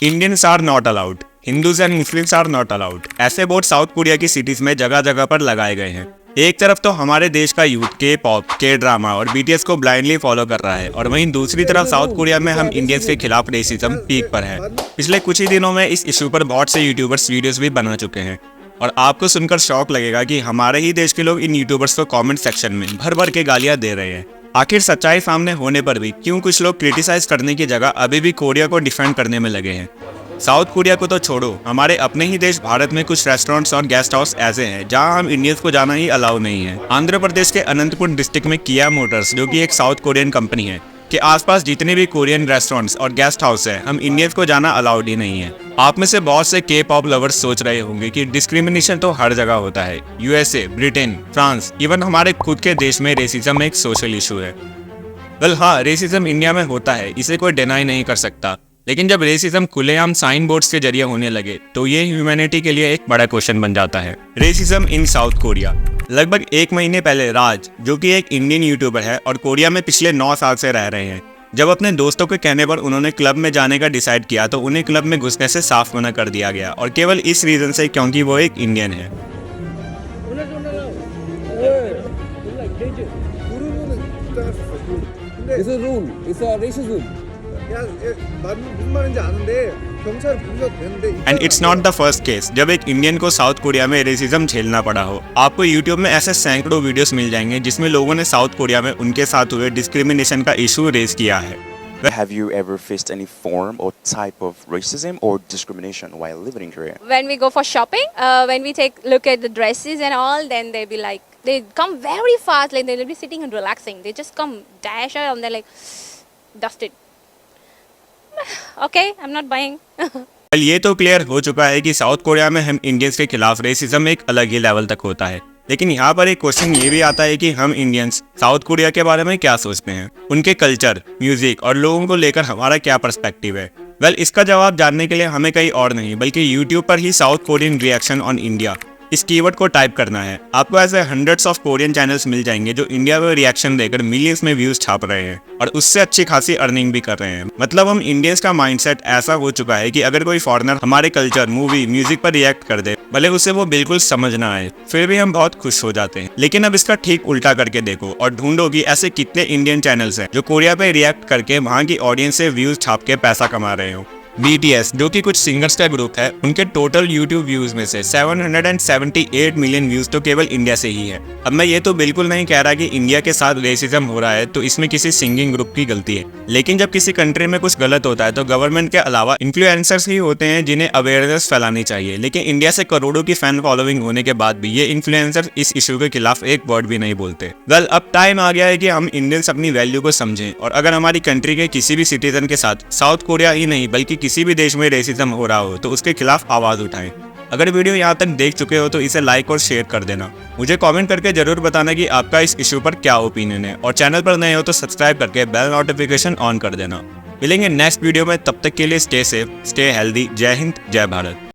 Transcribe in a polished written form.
Indians are not allowed, Hindus and Muslims are not allowed. ऐसे board south Korea की cities में जगह जगह पर लगाए गए हैं। एक तरफ तो हमारे देश का यूथ के पॉप, के ड्रामा और बीटीएस को ब्लाइंडली फॉलो कर रहा है, और वहीं दूसरी तरफ साउथ कोरिया में हम इंडियंस के खिलाफ रेसिज्म पीक पर है। पिछले कुछ ही दिनों में इस इशू पर बहुत से यूट्यूबर्स वीडियोस भी बना चुके हैं, और आपको सुनकर शौक लगेगा कि हमारे ही देश के लोग इन यूट्यूबर्स को कमेंट सेक्शन में भर भर के गालियां दे रहे हैं। आखिर सच्चाई सामने होने पर भी क्यों कुछ लोग क्रिटिसाइज करने की जगह अभी भी कोरिया को डिफेंड करने में लगे हैं। साउथ कोरिया को तो छोड़ो, हमारे अपने ही देश भारत में कुछ रेस्टोरेंट्स और गेस्ट हाउस ऐसे हैं जहां हम इंडियंस को जाना ही अलाउ नहीं है। आंध्र प्रदेश के अनंतपुर डिस्ट्रिक्ट में किया मोटर्स, जो कि एक साउथ कोरियन कंपनी है, के आसपास जितने भी कोरियन रेस्टोरेंट्स और गेस्ट हाउस है, हम इंडियंस को जाना अलाउड ही नहीं है। आप में से बहुत से के पॉप लवर्स सोच रहे होंगे कि डिस्क्रिमिनेशन तो हर जगह होता है। यूएसए, ब्रिटेन, फ्रांस, इवन हमारे खुद के देश में रेसिज्म एक सोशल इशू है। वेल हाँ, रेसिज्म इंडिया में होता है, इसे कोई डिनाई नहीं कर सकता। लेकिन जब रेसिज्म खुलेआम साइन बोर्ड्स के जरिए होने लगे तो ये ह्यूमैनिटी के लिए एक बड़ा क्वेश्चन बन जाता है। रेसिज्म इन साउथ कोरिया। लगभग एक महीने पहले राज, जो कि एक इंडियन यूट्यूबर है और कोरिया में पिछले 9 साल से रह रहे हैं, जब अपने दोस्तों के कहने पर उन्होंने क्लब में जाने का डिसाइड किया तो उन्हें क्लब में घुसने से साफ मना कर दिया गया, और केवल इस रीजन से क्योंकि वो एक इंडियन है। It's a rule. It's a racist rule. 무슨 말인지 아는데 경찰 불러도 되는데. And it's not the first case जब एक इंडियन को साउथ कोरिया में रेसिज्म झेलना पड़ा हो। आपको यूट्यूब में ऐसे सैकड़ों वीडियोस मिल जाएंगे जिसमें लोगों ने साउथ कोरिया में उनके साथ हुए डिस्क्रिमिनेशन का इशू रेज किया है। Have you ever faced any form or type of racism or discrimination while living in Korea? When we go for shopping, when we take look at the dresses and all, then they be like, they come very fast, like they'll be sitting and relaxing. They just come dash out and they're like, dust it. Okay, I'm not buying. ये तो clear हो चुका है कि south Korea में हम Indians के खिलाफ रेसिज्म एक अलग ही लेवल तक होता है। लेकिन यहाँ पर एक क्वेश्चन ये भी आता है कि हम इंडियंस साउथ कोरिया के बारे में क्या सोचते हैं, उनके कल्चर, म्यूजिक और लोगों को लेकर हमारा क्या पर्सपेक्टिव है। वेल, इसका जवाब जानने के लिए हमें कहीं और नहीं बल्कि यूट्यूब पर ही South Korean reaction on India इस कीवर्ड को टाइप करना है। आपको ऐसे हंड्रेड्स ऑफ कोरियन चैनल्स मिल जाएंगे जो इंडिया में रिएक्शन देकर मिलियंस में व्यूज छाप रहे हैं और उससे अच्छी खासी अर्निंग भी कर रहे हैं। मतलब हम इंडियंस का माइंडसेट ऐसा हो चुका है कि अगर कोई फॉरेनर हमारे कल्चर, मूवी, म्यूजिक पर रिएक्ट कर दे, भले उसे वो बिल्कुल समझ ना आए, फिर भी हम बहुत खुश हो जाते हैं। लेकिन अब इसका ठीक उल्टा करके देखो और ढूंढो कि ऐसे कितने इंडियन चैनल्स हैं जो कोरिया पे रिएक्ट करके वहाँ की ऑडियंस से व्यूज छाप के पैसा कमा रहे हो। BTS, जो कि कुछ सिंगर्स का ग्रुप है, उनके टोटल YouTube व्यूज में से 778 मिलियन व्यूज तो केवल इंडिया से ही है। अब मैं ये तो बिल्कुल नहीं कह रहा कि इंडिया के साथ रेसिज्म हो रहा है तो इसमें किसी सिंगिंग ग्रुप की गलती है, लेकिन जब किसी कंट्री में कुछ गलत होता है तो गवर्नमेंट के अलावा इन्फ्लुएंसर्स ही होते हैं जिन्हें अवेयरनेस फैलानी चाहिए। लेकिन इंडिया से करोड़ों की फैन फॉलोइंग होने के बाद भी ये इन्फ्लुएंसर्स इस इशू के खिलाफ एक वर्ड भी नहीं बोलते। वेल, अब टाइम आ गया है कि हम इंडियंस अपनी वैल्यू को समझें, और अगर हमारी कंट्री के किसी भी सिटीजन के साथ साउथ कोरिया ही नहीं बल्कि किसी भी देश में रेसिज्म हो रहा हो तो उसके खिलाफ आवाज उठाएं। अगर वीडियो यहाँ तक देख चुके हो तो इसे लाइक और शेयर कर देना। मुझे कमेंट करके जरूर बताना कि आपका इस इशू पर क्या ओपिनियन है, और चैनल पर नए हो तो सब्सक्राइब करके बेल नोटिफिकेशन ऑन कर देना। मिलेंगे नेक्स्ट वीडियो में, तब तक के लिए स्टे सेफ, स्टे हेल्दी। जय हिंद, जय भारत।